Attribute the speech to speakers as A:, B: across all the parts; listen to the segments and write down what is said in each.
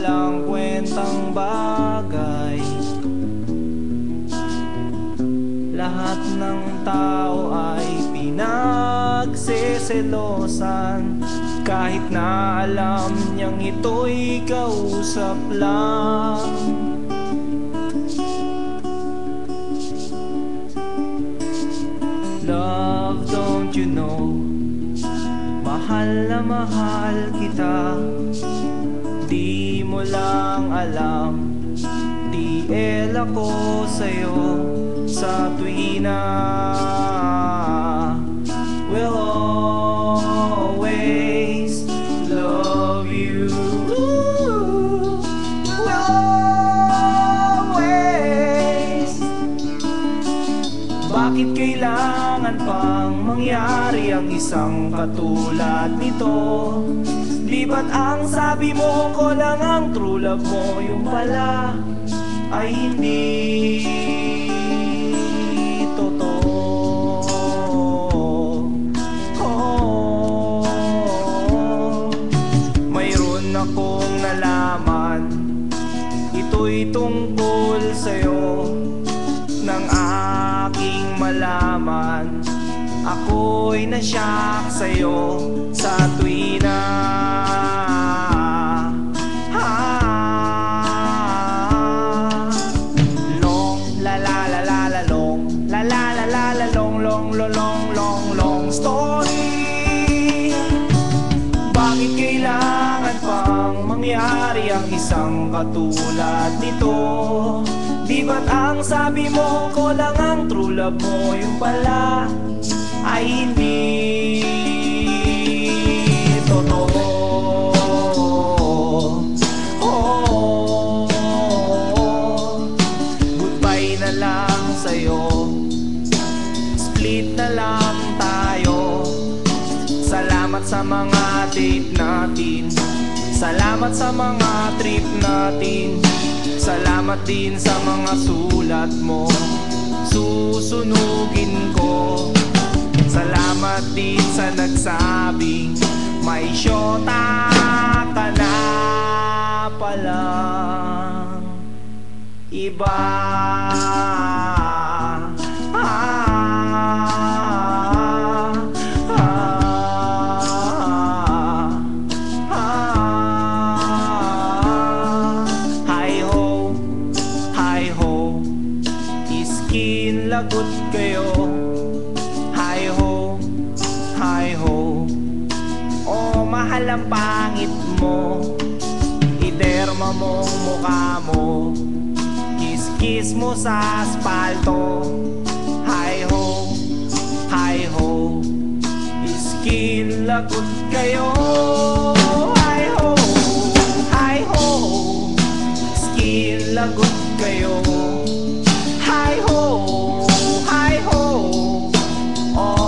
A: walang kwentang bagay. Lahat ng tao ay pinagseselosan, kahit na alam niyang ito'y kausap lang. Love, don't you know, mahal na mahal kita. Di mo lang alam, TL ako sa'yo. Sa tuwina will always love you. Will always. Bakit kailangan pang mangyari ang isang katulad nito? Di ba't ang sabi mo ko lang ang true love mo, yung pala ay hindi akong nalaman, ito'y tungkol sa'yo. Nang aking malaman, ako'y nasyak sa'yo. Sa tuwina long la la la la la long la la la la la long long long long long story. Bakit kailangan pang mangyari ang isang katulad nito? Di ba't ang sabi mo ko lang ang true love mo, yung pala ay hindi totoo? Goodbye na lang sa'yo, split na lang tayo. Salamat sa mga date natin, salamat sa mga trip natin, salamat din sa mga sulat mo, susunugin ko. Salamat din sa nagsabing may syota ka na palang iba. Lagot kayo, hi ho, hi ho. Oh, mahal ang pangit mo, iderma mong mukha mo, kiss-kiss mo sa aspalto. Hi ho, skin lagot kayo. Hi ho, skin lagot kayo. Hi ho,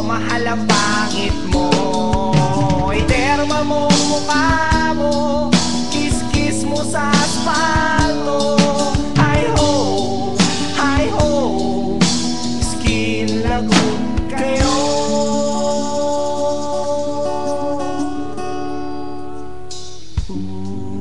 A: mahal ang pangit mo, iderma mo mukha mo, kiss-kiss mo sa aspalto. Hi ho, skin lagot kayo. Ooh.